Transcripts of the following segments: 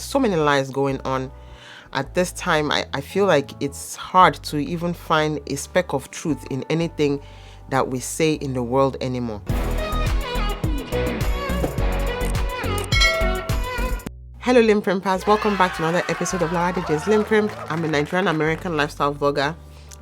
so many lies going on. At this time, I feel like it's hard to even find a speck of truth in anything that we say in the world anymore. Hello LinPRinPers, welcome back to another episode of Laraddiji's LinPRinP. I'm a Nigerian American lifestyle vlogger,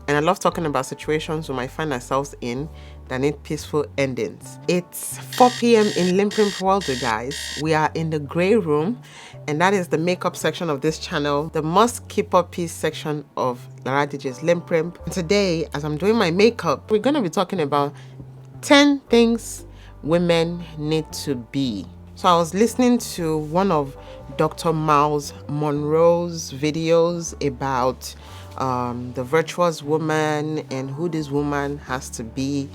and I love talking about situations we might find ourselves in that need peaceful endings. It's 4 p.m. in LinPRinP world, you guys. We are in the gray room, and that is the makeup section of this channel, the must keep up piece section of Laraddiji's LinPRinP. And today, as I'm doing my makeup, we're going to be talking about 10 things women need to be. So I was listening to one of Dr. Miles Monroe's videos about the virtuous woman and who this woman has to be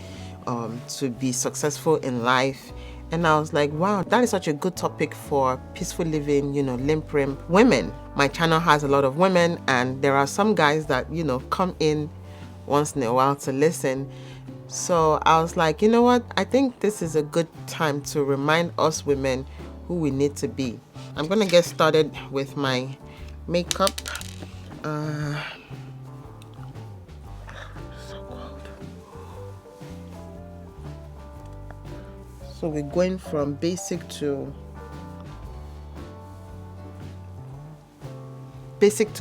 successful in life. And I was like, wow, that is such a good topic for peaceful living, LinPRinP women. My channel has a lot of women, and there are some guys that, come in once in a while to listen. So I was like, you know what? I think this is a good time to remind us women who we need to be. I'm gonna get started with my makeup. So cold. So we're going from basic to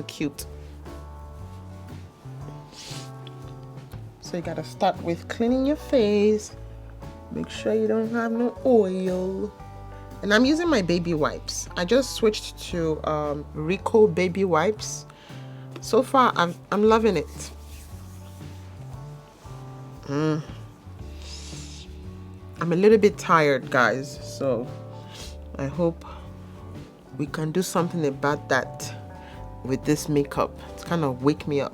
cute. So you gotta start with cleaning your face. Make sure you don't have no oil. And I'm using my baby wipes. I just switched to Rico baby wipes. So far, I'm loving it. I'm a little bit tired, guys. So I hope we can do something about that with this makeup. It's kind of wake me up.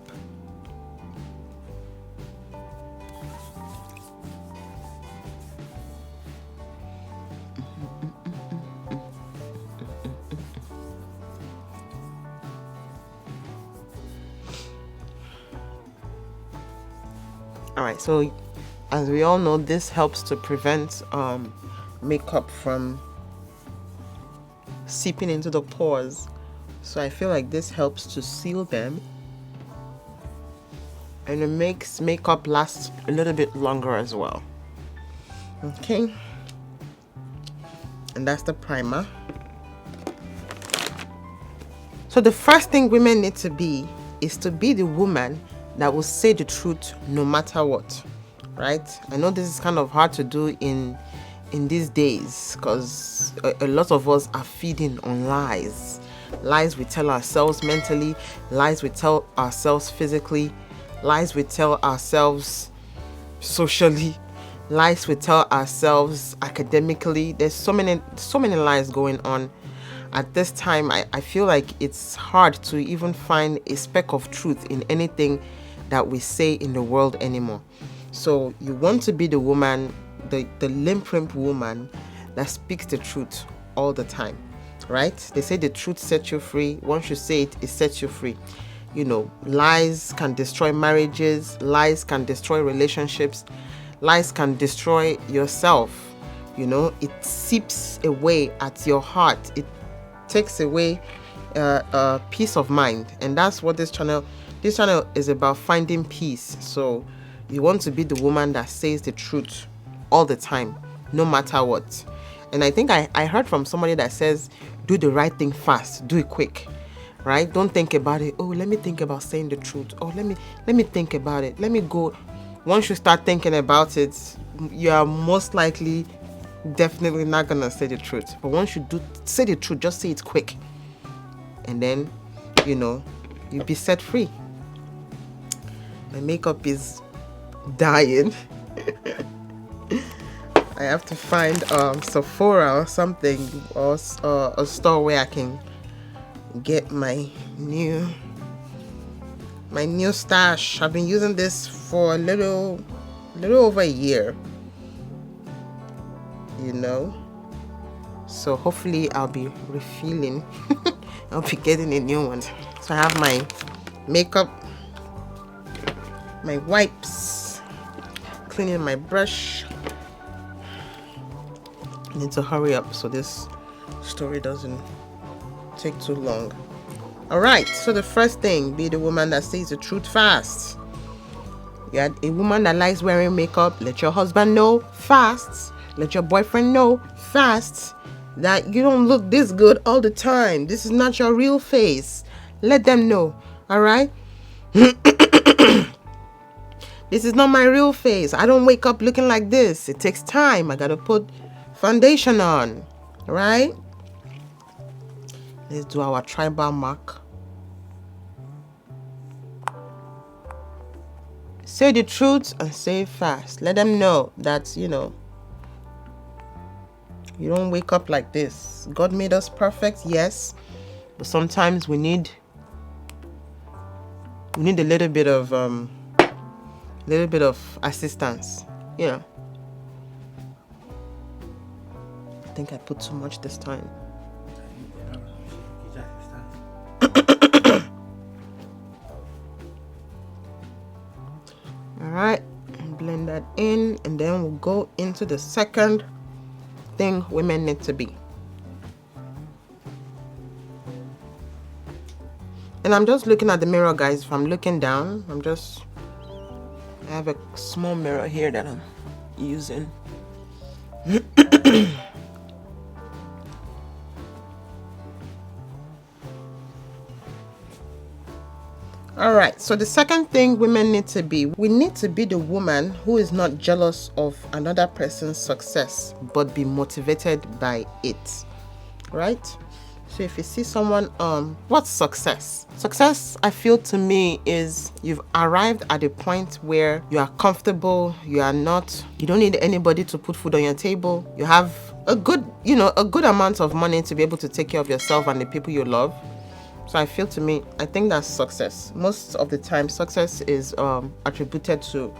All right, so as we all know, this helps to prevent makeup from seeping into the pores. So I feel like this helps to seal them, and it makes makeup last a little bit longer as well. Okay, and that's the primer. So the first thing women need to be is to be the woman that will say the truth no matter what, right? I know this is kind of hard to do in these days because a lot of us are feeding on lies. Lies we tell ourselves mentally, lies we tell ourselves physically, lies we tell ourselves socially, lies we tell ourselves academically. There's so many lies going on. At this time, I feel like it's hard to even find a speck of truth in anything that we say in the world anymore. So you want to be the woman, the LinPRinP woman that speaks the truth all the time, right? They say the truth sets you free. Once you say it, it sets you free. Lies can destroy marriages, lies can destroy relationships, lies can destroy yourself. It seeps away at your heart. It takes away peace of mind, and that's what this channel is about, finding peace. So you want to be the woman that says the truth all the time, no matter what. And I think I heard from somebody that says, do the right thing fast, do it quick, right? Don't think about it. Oh, let me think about saying the truth. Oh, let me think about it. Let me go. Once you start thinking about it, you are most likely definitely not gonna say the truth. But once you do say the truth, just say it quick, and then you'll be set free. My makeup is dying. I have to find Sephora or something, or a store where I can get my new stash. I've been using this for a little over a year, so hopefully I'll be refilling. I'll be getting a new one. So I have my makeup, my wipes, cleaning my brush. I need to hurry up so this story doesn't take too long. All right, so the first thing, be the woman that says the truth fast. You're a woman that likes wearing makeup, let your husband know fast. Let your boyfriend know fast that you don't look this good all the time. This is not your real face. Let them know. All right. This is not my real face. I don't wake up looking like this. It takes time. I gotta put foundation on. All right. Let's do our tribal mark. Say the truth and say it fast. Let them know that, you don't wake up like this. God made us perfect, yes, but sometimes we need a little bit of assistance. I think I put too much this time. All right, blend that in, and then we'll go into the second thing women need to be. And I'm just looking at the mirror, guys. If I'm looking down, I have a small mirror here that I'm using. All right, so the second thing women need to be, we need to be the woman who is not jealous of another person's success, but be motivated by it, right? So if you see someone, what's success? Success, I feel to me, is you've arrived at a point where you are comfortable, you don't need anybody to put food on your table. You have a good amount of money to be able to take care of yourself and the people you love. So I think that's success. Most of the time, success is attributed to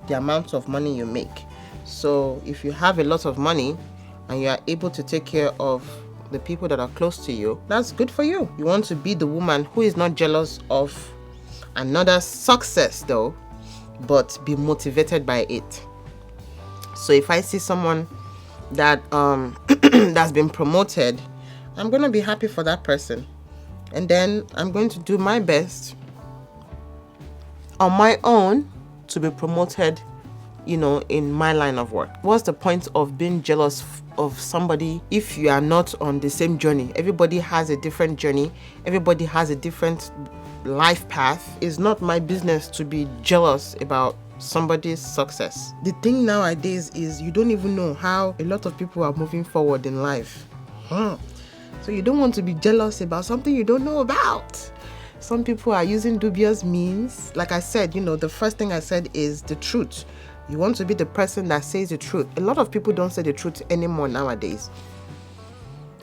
the amount of money you make. So if you have a lot of money and you are able to take care of the people that are close to you, that's good for you. You want to be the woman who is not jealous of another success though, but be motivated by it. So if I see someone that that's been promoted, I'm going to be happy for that person. And then I'm going to do my best on my own to be promoted, in my line of work. What's the point of being jealous of somebody if you are not on the same journey? Everybody has a different journey. Everybody has a different life path. It's not my business to be jealous about somebody's success. The thing nowadays is you don't even know how a lot of people are moving forward in life. So you don't want to be jealous about something you don't know about. Some people are using dubious means. Like I said, the first thing I said is the truth. You want to be the person that says the truth. A lot of people don't say the truth anymore nowadays.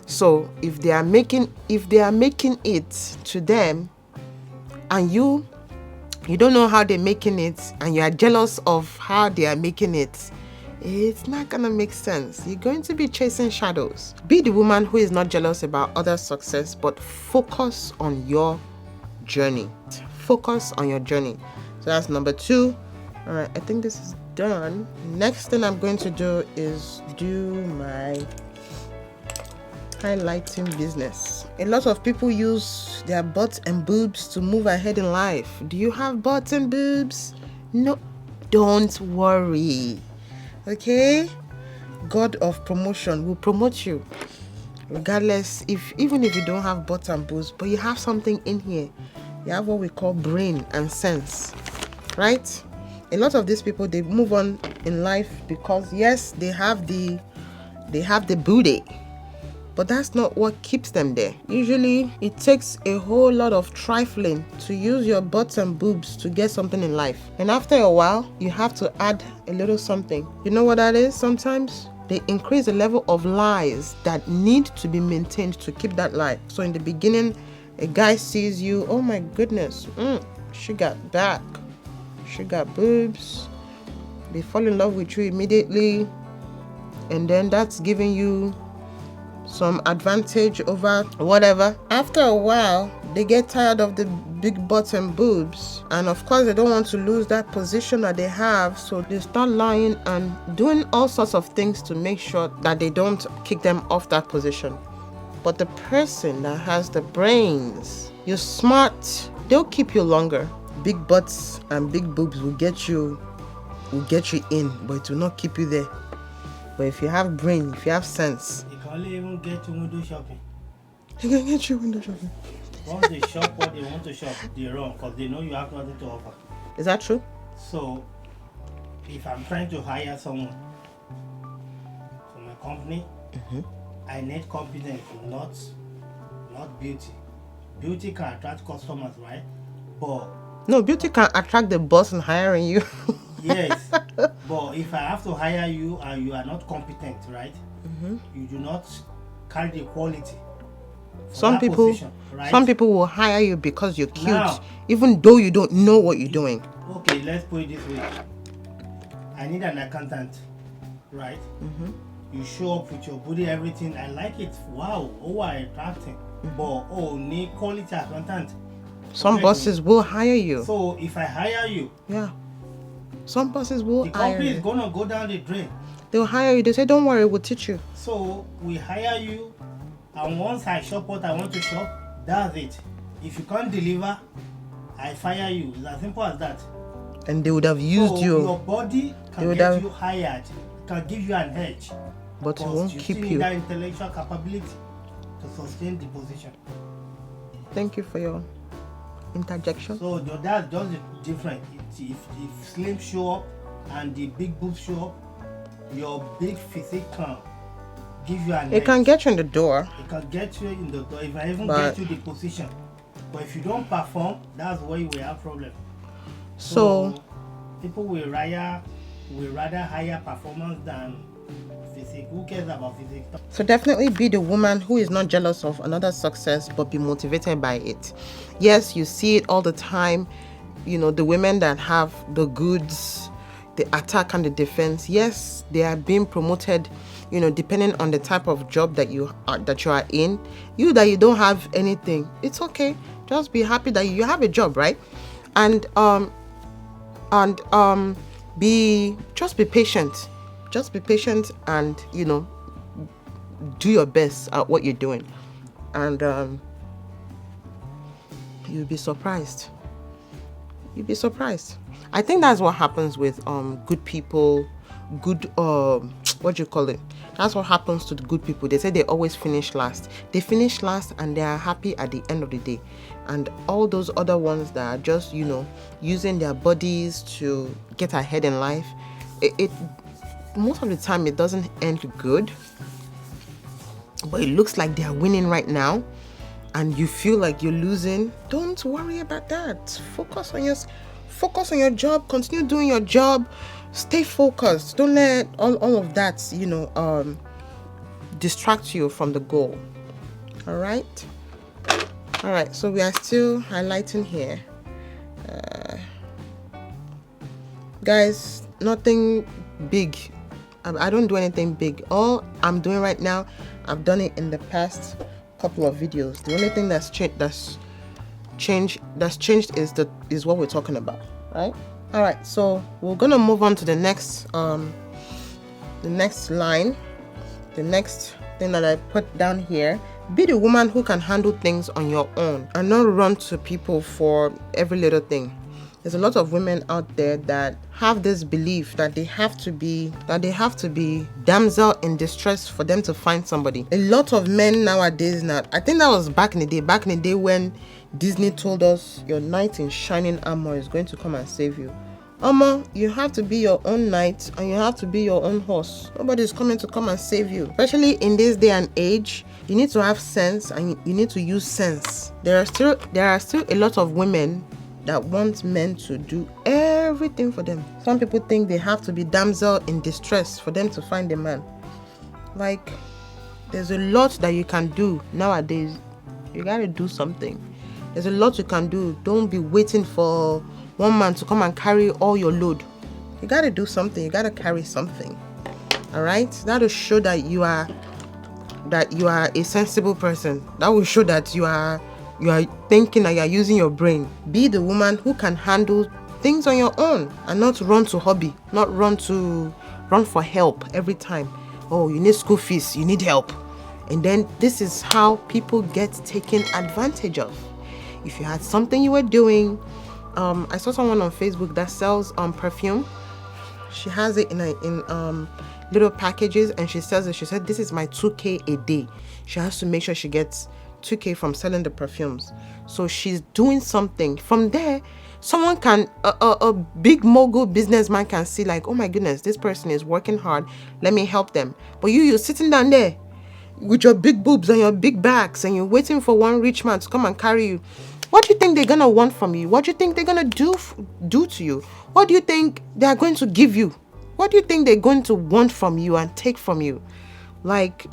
So if they are making it to them, and you don't know how they're making it, and you are jealous of how they are making it, it's not gonna make sense. You're going to be chasing shadows. Be the woman who is not jealous about others' success, but focus on your journey. Focus on your journey. So that's number 2. All right, I think this is done. Next thing I'm going to do is do my highlighting business. A lot of people use their butts and boobs to move ahead in life. Do you have butts and boobs? No, don't worry. Okay, God of promotion will promote you regardless, even if you don't have butt and boobs, but you have something in here. You have what we call brain and sense, right? A lot of these people, they move on in life because yes, they have the booty, but that's not what keeps them there. Usually it takes a whole lot of trifling to use your butts and boobs to get something in life, and after a while you have to add a little something. You know what that is? Sometimes they increase the level of lies that need to be maintained to keep that lie. So in the beginning, a guy sees you, oh my goodness, she got back, she got boobs. They fall in love with you immediately, and then that's giving you some advantage over whatever. After a while, they get tired of the big butts and boobs, and of course they don't want to lose that position that they have, so they start lying and doing all sorts of things to make sure that they don't kick them off that position. But the person that has the brains, you're smart, they'll keep you longer. Big butts and big boobs will get you in, but it will not keep you there. But if you have brain, if you have sense, you can only even get to window shopping. They can get you window shopping. Once they shop what they want to shop, they run because they know you have nothing to offer. Is that true? So, if I'm trying to hire someone from a company, I need competence, not beauty. Beauty can attract customers, right? But no, beauty can attract the boss in hiring you. Yes, but if I have to hire you and you are not competent, right? You do not carry the quality. Some people will hire you because you're cute, now, even though you don't know what you're doing. Okay, let's put it this way. I need an accountant, right? You show up with your body, everything. I like it. Wow, attracting. But need quality accountant. Some bosses will hire you. So if I hire you, some bosses will hire you. The company is gonna go down the drain. They'll hire you. They say, "Don't worry, we'll teach you." So we hire you, and once I shop what I want to shop, that's it. If you can't deliver, I fire you. It's as simple as that. And they would have used you. Your body can get you hired, can give you an edge, but it won't keep you. Need that intellectual capability to sustain the position. Thank you for your interjection. So that's just different. If slim show up and the big boobs show up, your big physique can give you an edge. It can get you in the door. It can get you in the door if I even get you the position. But if you don't perform, that's where you will have problem. So people will rather hire performance than physique. Who cares about physique? So definitely be the woman who is not jealous of another success but be motivated by it. Yes, you see it all the time. You know, the women that have the goods, the attack and the defense. Yes, they are being promoted, you know, depending on the type of job that you are in. You that you don't have anything, it's okay. Just be happy that you have a job, right? And be patient. Just be patient and, you know, do your best at what you're doing. And you'll be surprised. I think that's what happens with good people, what do you call it? That's what happens to the good people. They say they always finish last. They finish last and they are happy at the end of the day. And all those other ones that are just, you know, using their bodies to get ahead in life, it most of the time it doesn't end good. But it looks like they are winning right now and you feel like you're losing. Don't worry about that. Focus on your job. Continue doing your job. Stay focused. Don't let all of that, you know, distract you from the goal. All right, so we are still highlighting here, guys. Nothing big. I don't do anything big. All I'm doing right now, I've done it in the past couple of videos. The only thing that's changed is what we're talking about, right? All right, so we're gonna move on to the next line, the next thing that I put down here. Be the woman who can handle things on your own and not run to people for every little thing. There's a lot of women out there that have this belief that they have to be damsel in distress for them to find somebody. A lot of men nowadays, I think that was back in the day when Disney told us your knight in shining armor is going to come and save you. You have to be your own knight and you have to be your own horse. Nobody's coming to come and save you. Especially in this day and age, you need to have sense and you need to use sense. There are still a lot of women that want men to do everything for them. Some people think they have to be damsel in distress for them to find a man. Like, there's a lot that you can do nowadays. You gotta do something. There's a lot you can do. Don't be waiting for one man to come and carry all your load. You gotta do something. You gotta carry something. All right, that will show that you are a sensible person. That will show that you are thinking that you are using your brain. Be the woman who can handle things on your own and not run to hobby, not run for help every time. Oh, you need school fees, you need help. And then this is how people get taken advantage of. If you had something you were doing, I saw someone on Facebook that sells perfume. She has it in little packages, and she sells it. She said, this is my 2K a day. She has to make sure she gets 2K from selling the perfumes. So she's doing something. From there, someone can, a big mogul businessman can see like, oh my goodness, this person is working hard. Let me help them. But you're sitting down there with your big boobs and your big bags, and you're waiting for one rich man to come and carry you. What do you think they're going to want from you? What do you think they're going to do to you? What do you think they're going to give you? What do you think they're going to want from you and take from you? Like,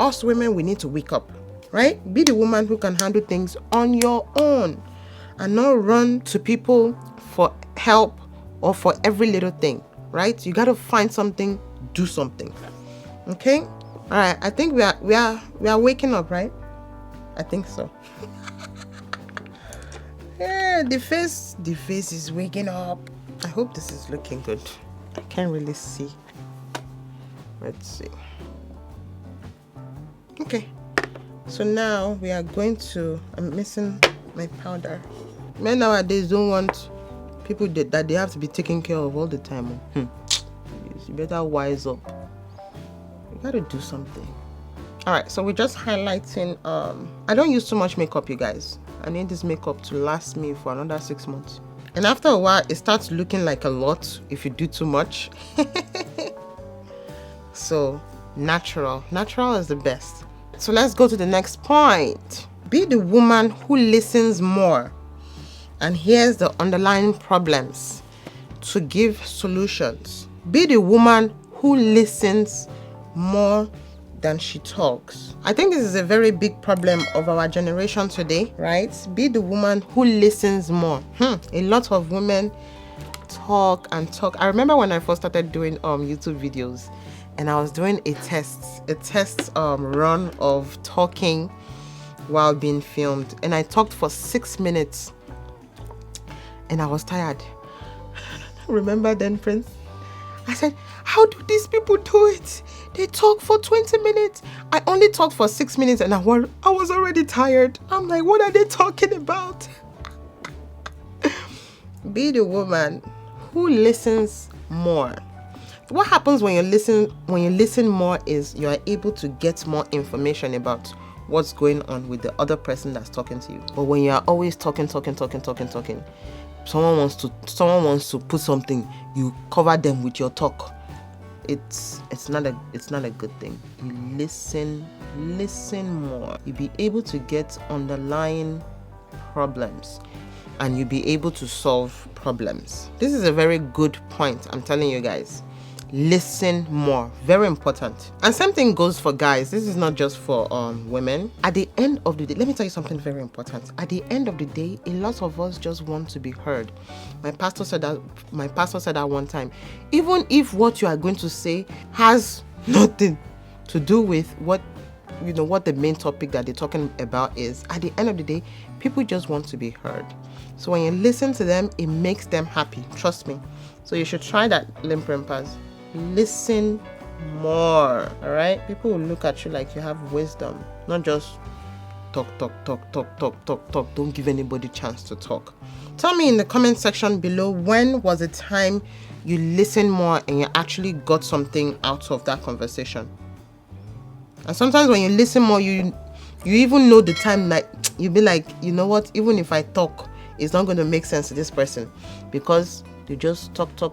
us women, we need to wake up, right? Be the woman who can handle things on your own and not run to people for help or for every little thing, right? You got to find something, do something. Okay? All right. I think we are waking up, right? I think so. Yeah, the face is waking up. I hope this is looking good. I can't really see. Let's see. Okay. So now we are going to, I'm missing my powder. Men nowadays don't want people that they have to be taken care of all the time. You better wise up. You gotta do something. All right, so we're just highlighting. I don't use too much makeup, you guys. I need this makeup to last me for another 6 months. And after a while, it starts looking like a lot if you do too much. So natural is the best. So let's go to the next point. Be the woman who listens more and hears the underlying problems to give solutions. Be the woman who listens more than she talks. I think this is a very big problem of our generation today, right? Be the woman who listens more. A lot of women talk and talk. I remember when I first started doing YouTube videos, and I was doing a test run of talking while being filmed, and I talked for 6 minutes and I was tired. Remember then, Prince? I said, how do these people do it? They talk for 20 minutes. I only talked for 6 minutes and I was already tired. I'm like, what are they talking about? Be the woman who listens more. What happens when you listen more is you are able to get more information about what's going on with the other person that's talking to you. But when you are always talking, someone wants to put something, you cover them with your talk. It's not a good thing. You listen more. You'll be able to get underlying problems and you'll be able to solve problems. This is a very good point, I'm telling you guys. Listen more, very important. And same thing goes for guys. This is not just for women. At the end of the day, let me tell you something very important. At the end of the day, a lot of us just want to be heard. My pastor said that one time. Even if what you are going to say has nothing to do with what the main topic that they're talking about is, at the end of the day, people just want to be heard. So when you listen to them, it makes them happy. Trust me. So you should try that, LinPRinPers. Listen more. All right, people will look at you like you have wisdom, not just talk. Don't give anybody chance to talk. Tell me in the comment section below, when was the time you listened more and you actually got something out of that conversation? And sometimes when you listen more, you even know the time, like you'll be like, you know what, even if I talk, it's not going to make sense to this person, because they just talk. They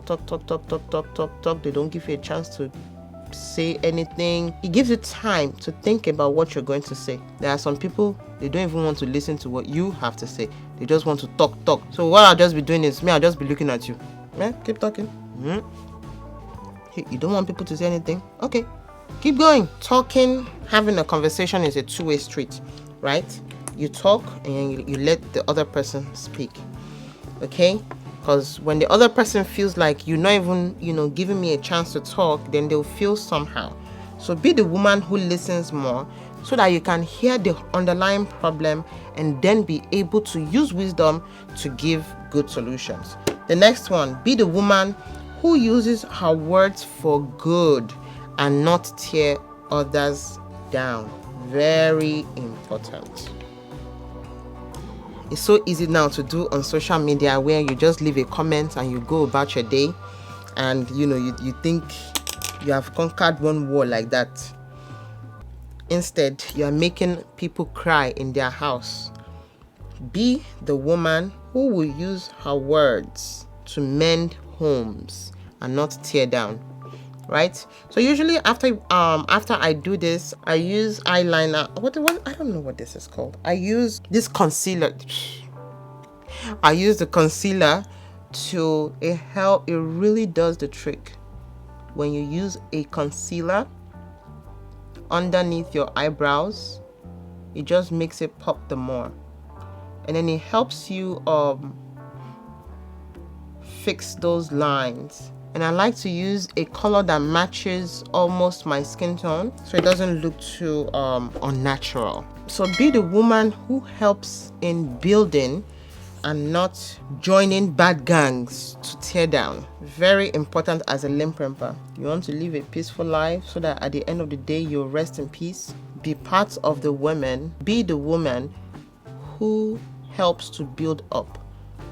don't give you a chance to say anything. It gives you time to think about what you're going to say. There are some people, they don't even want to listen to what you have to say. They just want to talk. So what I'll just be doing is, I'll just be looking at you. Keep talking. You don't want people to say anything? Okay, keep going. Talking, having a conversation is a two-way street, right? You talk and you let the other person speak. Okay? Because when the other person feels like you're not even, giving me a chance to talk, then they'll feel somehow. So be the woman who listens more so that you can hear the underlying problem and then be able to use wisdom to give good solutions. The next one, be the woman who uses her words for good and not tear others down. Very important. It's so easy now to do on social media, where you just leave a comment and you go about your day, and you think you have conquered one war like that. Instead, you are making people cry in their house. Be the woman who will use her words to mend homes and not tear down. Right? So usually after I do this, I use eyeliner. I don't know what this is called. I use this concealer. I use the concealer to help. It really does the trick. When you use a concealer underneath your eyebrows, it just makes it pop the more, and then it helps you fix those lines. And I like to use a color that matches almost my skin tone, so it doesn't look too unnatural. So be the woman who helps in building and not joining bad gangs to tear down. Very important as a LinPRinper. You want to live a peaceful life so that at the end of the day you'll rest in peace. Be part of the women. Be the woman who helps to build up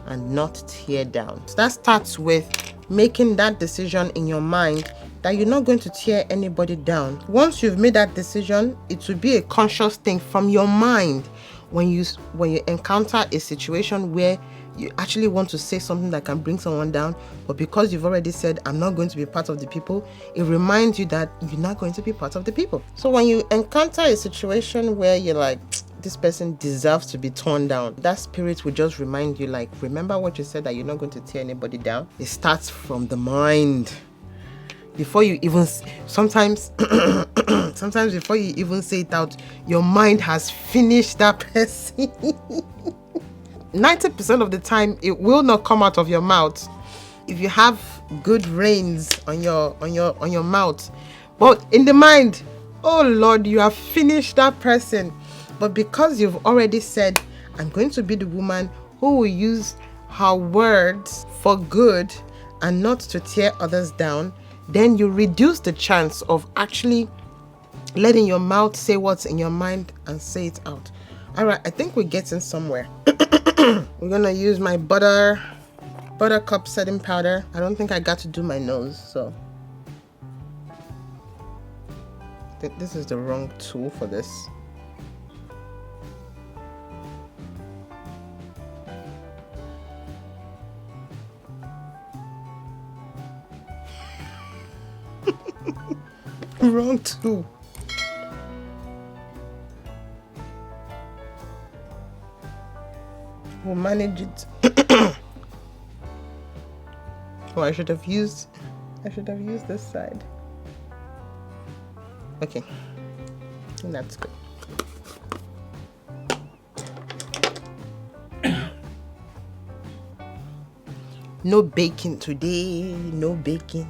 and not tear down. So that starts with making that decision in your mind that you're not going to tear anybody down. Once you've made that decision, it will be a conscious thing from your mind. When you encounter a situation where you actually want to say something that can bring someone down, but because you've already said, I'm not going to be part of the people, it reminds you that you're not going to be part of the people. So when you encounter a situation where you're like, this person deserves to be torn down, that spirit will just remind you, like, remember what you said, that you're not going to tear anybody down. It starts from the mind. Before you even, sometimes before you even say it out, your mind has finished that person. 90% of the time, it will not come out of your mouth if you have good reins on your mouth. But in the mind, oh Lord, you have finished that person. But because you've already said, I'm going to be the woman who will use her words for good and not to tear others down, then you reduce the chance of actually letting your mouth say what's in your mind and say it out. All right, I think we're getting somewhere. We're gonna use my buttercup setting powder. I don't think I got to do my nose, so I think this is the wrong tool for this. Wrong tool. We'll manage it. Oh, I should have used this side. Okay, that's good. No baking today. No baking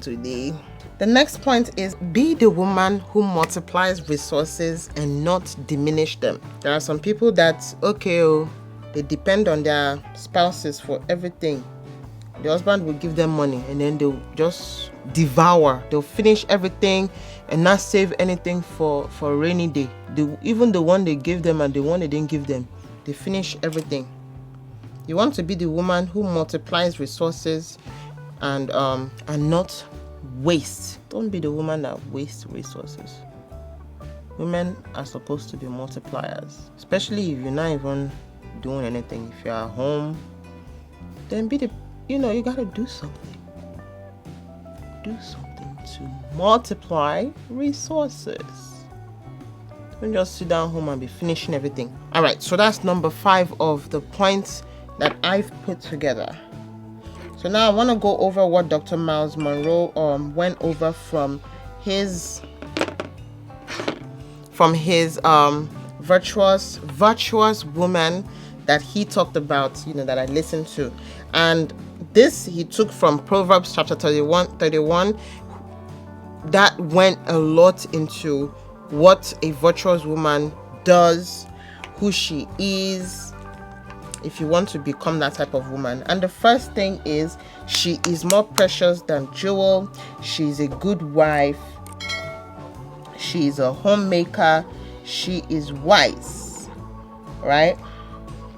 today. The next point is be the woman who multiplies resources and not diminish them. There are some people that, they depend on their spouses for everything. The husband will give them money and then they'll just devour. They'll finish everything and not save anything for a rainy day. Even the one they give them and the one they didn't give them, they finish everything. You want to be the woman who multiplies resources and not waste. Don't be the woman that wastes resources. Women are supposed to be multipliers, especially if you're not even doing anything. If you're at home, then you gotta do something. Do something to multiply resources. Don't just sit down home and be finishing everything. All right, so that's number 5 of the points that I've put together. So now I want to go over what Dr. Miles Monroe went over from his virtuous woman that he talked about, that I listened to. And this he took from Proverbs chapter 31. That went a lot into what a virtuous woman does, who she is, if you want to become that type of woman. And the first thing is, she is more precious than jewel. She's a good wife. She is a homemaker. She is wise, right?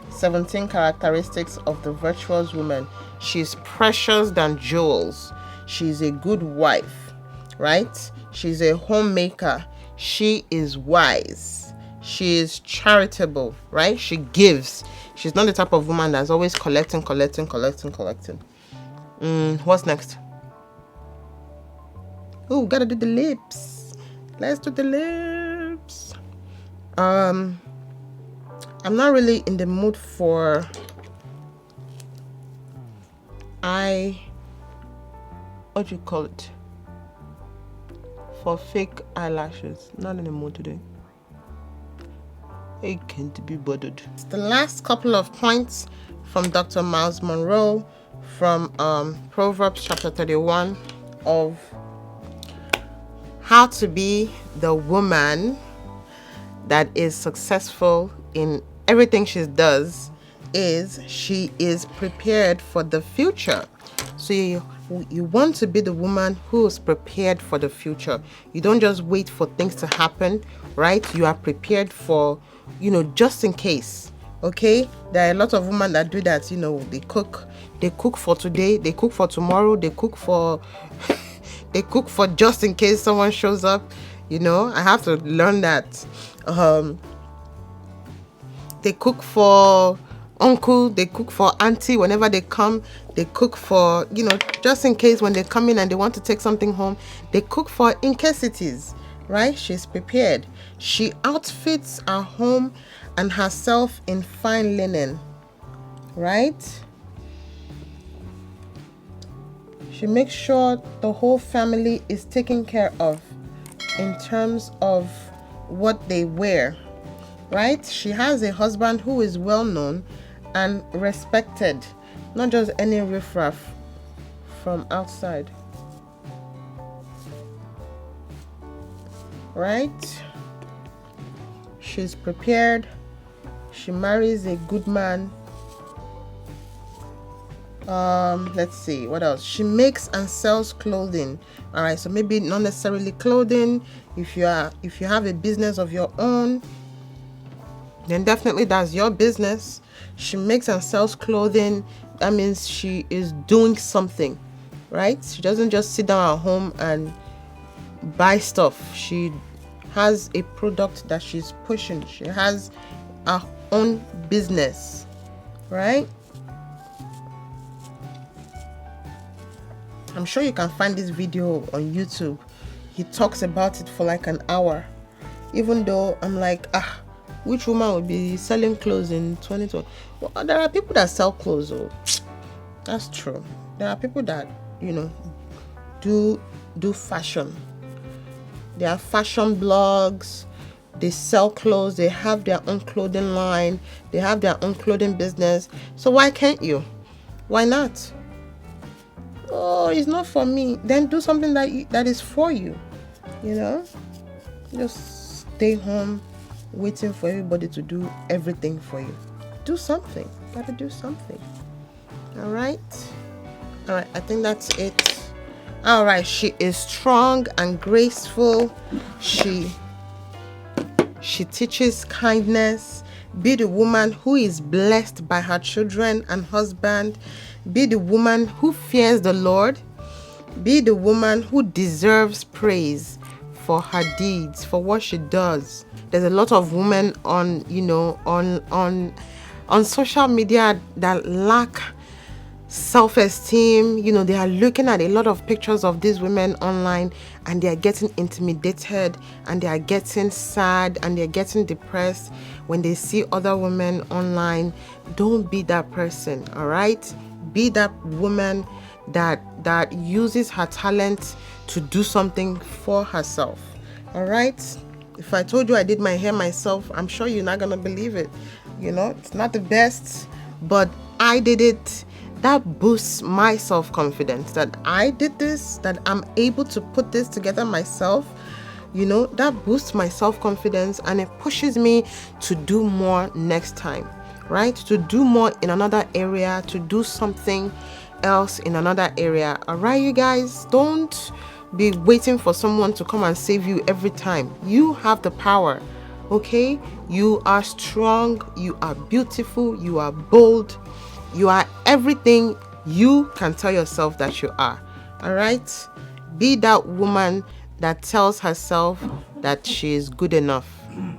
17 characteristics of the virtuous woman. She's precious than jewels. She's a good wife, right? She's a homemaker. She is wise. She is charitable, right? She gives. She's not the type of woman that's always collecting. What's next? Oh, gotta do the lips. Let's do the lips. I'm not really in the mood for what do you call it? For fake eyelashes. Not in the mood today. I can't be bothered. It's the last couple of points from Dr. Miles Monroe from Proverbs chapter 31 of how to be the woman that is successful in everything she does. Is she is prepared for the future. So you want to be the woman who is prepared for the future. You don't just wait for things to happen, right? You are prepared for, just in case. Okay, there are a lot of women that do that. They cook for today, they cook for tomorrow, they cook for just in case someone shows up. I have to learn that. They cook for uncle, they cook for auntie whenever they come. They cook for, just in case when they come in and they want to take something home. They cook for in case it is, right? She's prepared. She outfits her home and herself in fine linen, right? She makes sure the whole family is taken care of in terms of what they wear, right? She has a husband who is well known and respected, not just any riffraff from outside, right? She's prepared. She marries a good man. Let's see what else. She makes and sells clothing. All right, so maybe not necessarily clothing. If you have a business of your own, then definitely that's your business. She makes and sells clothing. That means she is doing something, right? She doesn't just sit down at home and buy stuff. She has a product that she's pushing. She has her own business, right? I'm sure you can find this video on YouTube. He talks about it for like an hour. Even though I'm like, which woman would be selling clothes in 2020? Well, there are people that sell clothes, though. That's true. There are people that, do fashion. There are fashion blogs. They sell clothes. They have their own clothing line. They have their own clothing business. So why can't you? Why not? Oh, it's not for me. Then do something that is for you. Just stay home waiting for everybody to do everything for you. Do something. Gotta do something. All right. I think that's it. All right. She is strong and graceful. She teaches kindness. Be the woman who is blessed by her children and husband. Be the woman who fears the Lord. Be the woman who deserves praise for her deeds, for what she does. There's a lot of women on social media that lack self-esteem. They are looking at a lot of pictures of these women online and they are getting intimidated and they are getting sad and they're getting depressed when they see other women online. Don't be that person, all right? Be that woman that uses her talent to do something for herself. All right? If I told you I did my hair myself, I'm sure you're not gonna believe it. It's not the best, but I did it. That boosts my self-confidence that I did this, that I'm able to put this together myself. That boosts my self-confidence and it pushes me to do more next time, right? To do more in another area, to do something else in another area. All right, you guys, don't be waiting for someone to come and save you every time. You have the power. Okay, you are strong, you are beautiful, you are bold, you are everything you can tell yourself that you are. All right, be that woman that tells herself that she is good enough.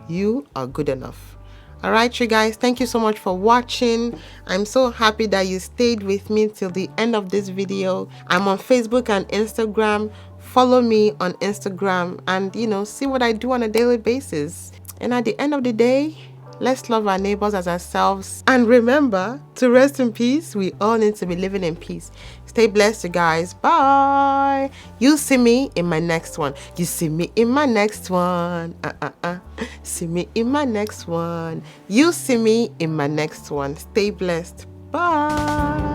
You are good enough. All right, you guys, thank you so much for watching. I'm so happy that you stayed with me till the end of this video. I'm on Facebook and Instagram. Follow me on Instagram and, see what I do on a daily basis. And at the end of the day, let's love our neighbors as ourselves. And remember to rest in peace. We all need to be living in peace. Stay blessed, you guys. Bye. You see me in my next one. You see me in my next one. See me in my next one. You see me in my next one. Stay blessed. Bye.